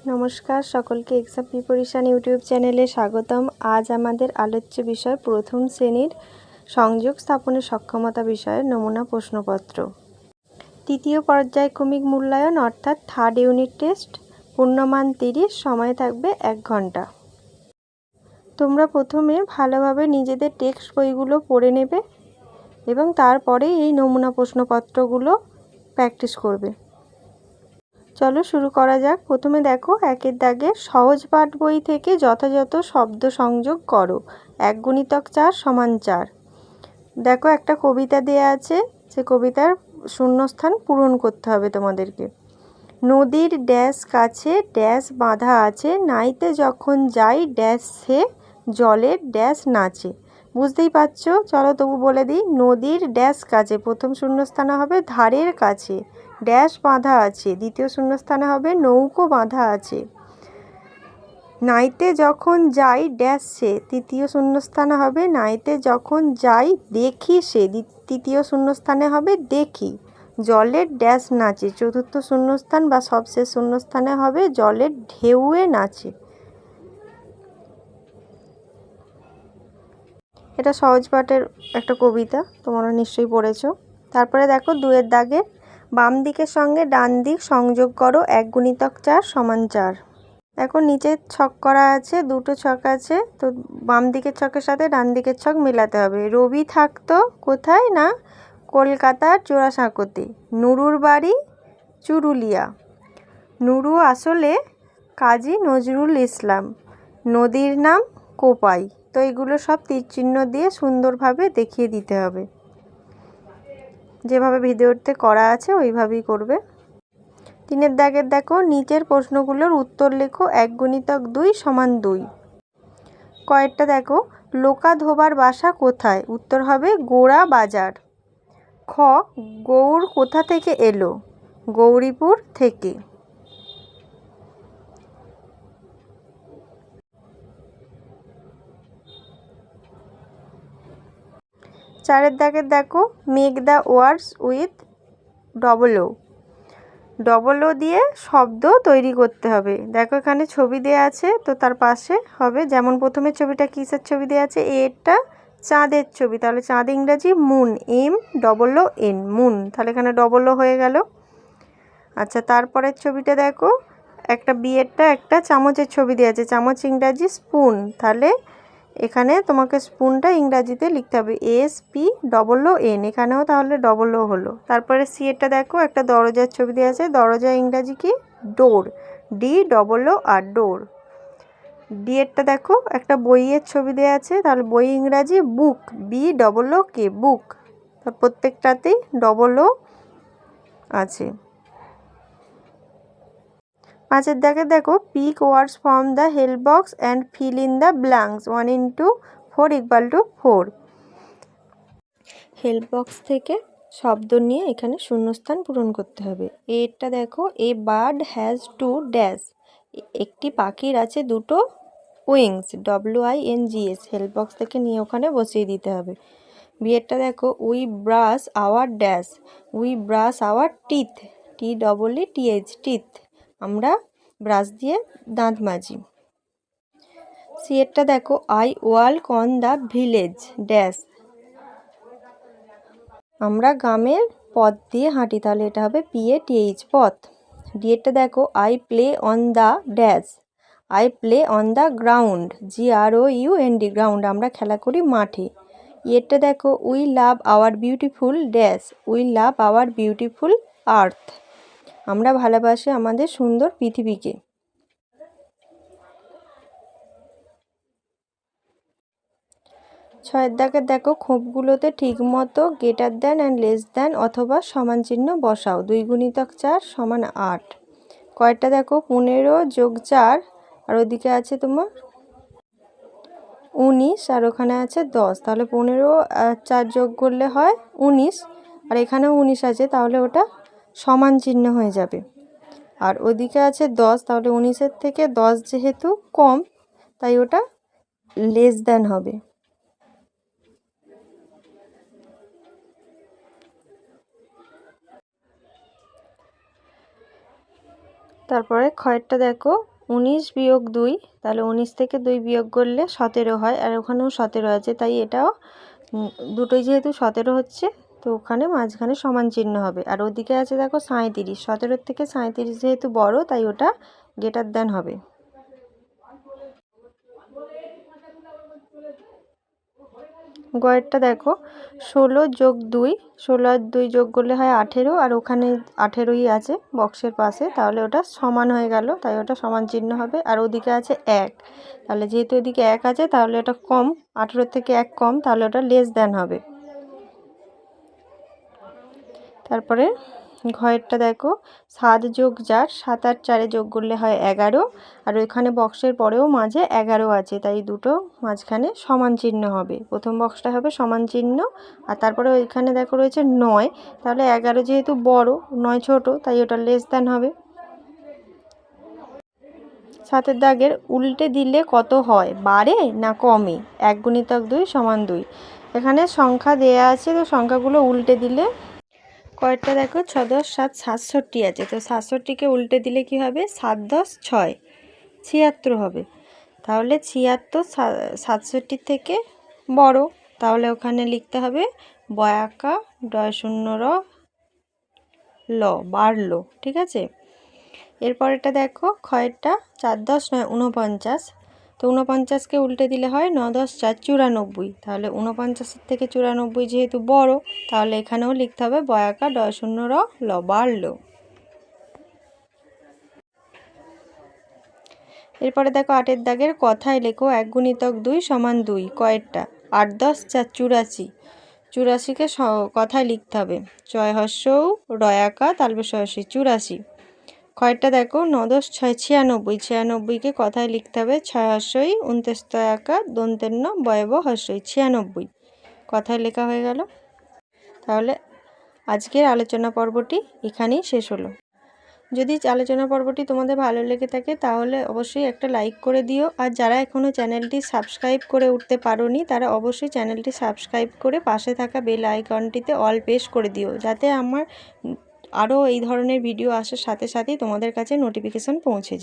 নমস্কার সকলকে exam preparation YouTube চ্যানেলে স্বাগতম। আজ আমাদের আলোচ্য বিষয় প্রথম শ্রেণীর সংযোগ স্থাপনের সক্ষমতা বিষয়ের নমুনা প্রশ্নপত্র। তৃতীয় পর্যায়ক্রমিক মূল্যায়ন অর্থাৎ থার্ড ইউনিট টেস্ট, পূর্ণমান 30, সময় থাকবে 1 ঘন্টা। তোমরা প্রথমে ভালোভাবে নিজেদের টেক্সট বইগুলো পড়ে নেবে এবং তারপরে এই নমুনা প্রশ্নপত্রগুলো প্র্যাকটিস করবে। চলো শুরু করা যাক। প্রথমে দেখো 1-এর দাগে সহজ পাঠ বই থেকে যথাযথ শব্দ সংযোগ করো। 1 × 4 = 4। দেখো একটা কবিতা দেয়া আছে, সে কবিতার শূন্যস্থান পূরণ করতে হবে তোমাদেরকে। নদীর ড্যাশ কাছে ড্যাশ বাঁধা আছে, নাইতে যখন যাই ড্যাশ সে জলের ড্যাশ নাচে। বুঝতেই পারছো, চলো তবু বলে দিই। নদীর ড্যাশ কাছে, প্রথম শূন্যস্থানে হবে ধারের কাছে। ড্যাশ বাঁধা আছে, দ্বিতীয় শূন্যস্থানে হবে নৌকো বাঁধা আছে। নাইতে যখন যাই ড্যাশ সে, তৃতীয় শূন্যস্থানে হবে নাইতে যখন যাই দেখি সে, তৃতীয় শূন্যস্থানে হবে দেখি। জলের ড্যাশ নাচে, চতুর্থ শূন্যস্থান বা সবশেষ শূন্যস্থানে হবে জলের ঢেউয়ে নাচে। এটা সহজ পাঠের একটা কবিতা, তোমরা নিশ্চয়ই পড়েছো। তারপরে দেখো 2-এর দাগে বাম দিকের সঙ্গে ডান দিক সংযোগ করো। 1 × 4 = 4। দেখো নিচে ছক করা আছে, দুটো ছক আছে, তো বাম দিকের ছকের সাথে ডান দিকের ছক মেলাতে হবে। রবি থাকতো কোথায় না কলকাতার জোড়াসাঁকোতে, নুরুর বাড়ি চুরুলিয়া। নুরু আসলে কাজী নজরুল ইসলাম, নদীর নাম কোপাই। তো এগুলো সব তীরচিহ্ন দিয়ে সুন্দরভাবে দেখিয়ে দিতে হবে। যেভাবে ভিডিওতে করা আছে ওইভাবেই করবে। 3-এর দাগের দেখো নিচের প্রশ্নগুলোর উত্তর লেখো। 1 × 2 = 2। কয়েকটা দেখো লোকা ধোবার বাসা কোথায়, উত্তর হবে গোড়া বাজার। খ গৌর কোথা থেকে এলো, গৌরীপুর থেকে। 4-এর দাগের দেখো মেক দ্য ওয়ার্ডস উইথ ও। ও দিয়ে শব্দ তৈরি করতে হবে। দেখো এখানে ছবি দেয়া আছে, তো তার পাশে হবে, যেমন প্রথমে ছবিটা কিসের ছবি দেয়া আছে, এটা চাঁদের ছবি, তাহলে চাঁদ ইংরাজি মুন, MOON, মুন, তাহলে এখানে ও হয়ে গেল। আচ্ছা, তারপরের ছবিটা দেখো, একটা বিয়েরটা একটা চামচের ছবি দেওয়া আছে, চামচ ইংরাজি স্পুন, তাহলে এখানে তোমাকে স্পুনটা ইংরাজিতে লিখতে হবে SPOON, এখানেও তাহলে ও হলো। তারপরে সিয়েরটা দেখো একটা দরজার ছবি দেওয়া আছে, দরজা ইংরাজি কি ডোর, DOOR, ডোর। ডিয়েরটা দেখো একটা বইয়ের ছবি দেওয়া আছে, তাহলে বই ইংরাজি বুক, BOOK, বুক। প্রত্যেকটাতেই ও আছে। 5-এর দাগে দেখো pick words from the help box and fill in the blanks. 1 × 4 = 4। Help box থেকে শব্দ নিয়ে এখানে শূন্যস্থান পূরণ করতে হবে। এটা দেখো এ বার্ড হ্যাজ 2 ড্যাশ, একটি পাখির আছে 2টো উইংস, WINGS। হেল্প বক্স থেকে নিয়ে ওখানে বসিয়ে দিতে হবে। বিয়েরটা দেখো we brush hour dash, we brush hour teeth, TEETH, teeth, আমরা ব্রাশ দিয়ে দাঁত মাজি। সিয়েরটা দেখো I walk on the village dash, আমরা গ্রামের পথ দিয়ে হাঁটি, তাহলে এটা হবে PATH, পথ। ডিয়েরটা দেখো I play on the dash, I play on the ground, GROUND, ground, আমরা খেলা করি মাঠে। ইয়েরটা দেখো we love our beautiful dash, we love our beautiful earth, আমরা ভালোবাসি আমাদের সুন্দর পৃথিবীকে। 6-এর দাগের দেখো খোপগুলোতে ঠিকমতো greater than and less than অথবা সমান চিহ্ন বসাও। 2 × 4 = 8। কয়টা দেখো 15 + 4, আর ওদিকে আছে তোমার 19, আর ওখানে আছে 10, তাহলে 15 আর 4 যোগ করলে হয় 19, আর এখানেও 19 আছে, তাহলে ওটা সমান চিহ্ন হয়ে যাবে। আর ওদিকে আছে 10, তাহলে 19-এর থেকে 10 যেহেতু কম, তাই ওটা লেস দ্যান হবে। তারপরে ক্ষয়েরটা দেখো 19 বিয়োগ 2, তাহলে 19 থেকে 2 বিয়োগ করলে 17 হয়, আর ওখানেও 17 আছে, তাই এটাও দুটোই যেহেতু 17 হচ্ছে, তো ওখানে মাঝখানে সমান চিহ্ন হবে। আর ওদিকে আছে দেখো 37, 17 থেকে 37 যেহেতু বড়, তাই ওটা গ্রেটার দ্যান হবে। গয়েরটা দেখো 16 যোগ 2, 16 আর 2 যোগ করলে হয় 18, আর ওখানে 18ই আছে বক্সের পাশে, তাহলে ওটা সমান হয়ে গেল, তাই ওটা সমান চিহ্ন হবে। আর ওদিকে আছে 1, তাহলে যেহেতু এদিকে 1 আছে, তাহলে এটা কম, 18 থেকে 1 কম, তাহলে ওটা লেস দ্যান হবে। তারপরে ঘয়েরটা দেখো 7 যোগ 4, 7 আর 4 যোগ করলে হয় 11, আর ওইখানে বক্সের পরেও মাঝে 11 আছে, তাই দুটো মাঝখানে সমান চিহ্ন হবে। প্রথম বক্সটা হবে সমান চিহ্ন, আর তারপরে ওইখানে দেখো রয়েছে 9, তাহলে 11 যেহেতু বড়, 9 ছোট, তাই ওটা লেস দ্যান হবে। 7 দাগের উল্টে দিলে কত হয়, বাড়ে না কমে? 1 গুণিতক 2 সমান 2। এখানে সংখ্যা দেয়া আছে, তো সংখ্যাগুলো উল্টে দিলে কয়েকটা দেখো 6 10 7 67 আছে, তো 67কে উল্টে দিলে কি হবে, 7 10 6 76 হবে। তাহলে 76 67 থেকে বড়, তাহলে ওখানে লিখতে হবে বয়াকা ডয় শূন্য র ল, বাড়লো। ঠিক আছে, এরপরেরটা দেখো ক্ষয়েরটা 4 10 9 49, তো 49কে উল্টে দিলে হয় 9 10 4 94, তাহলে 49 থেকে 94 যেহেতু বড়, তাহলে এখানেও লিখতে হবে বয়াকা ডয় শূন্য র ল, বাড়লো। এরপরে দেখো 8 দাগের কথায় লেখো 1 গুণিতক 2 সমান 2, কয়েরটা 8 10 4 84, 84কে কথায় লিখতে হবে চয় হস্যৌ রয়াকা তালবে সহসী 84। ক্ষয়টা দেখো 9 10 6 96, 96কে কথায় লিখতে হবে 6 হস্যই 29 তয়াকা দন্তেন্ন বয়ব হস্যই 96, কথায় লেখা হয়ে গেল। তাহলে আজকের আলোচনা পর্বটি এখানেই শেষ হলো। যদি আলোচনা পর্বটি তোমাদের ভালো লেগে থাকে, তাহলে অবশ্যই একটা লাইক করে দিও, আর যারা এখনও চ্যানেলটি সাবস্ক্রাইব করে উঠতে পারোনি, তারা অবশ্যই চ্যানেলটি সাবস্ক্রাইব করে পাশে থাকা বেল আইকনটিতে অল প্রেস করে দিও, যাতে আমার আরও এই ধরনের ভিডিও আসার সাথে সাথেই তোমাদের কাছে নোটিফিকেশান পৌঁছে যায়।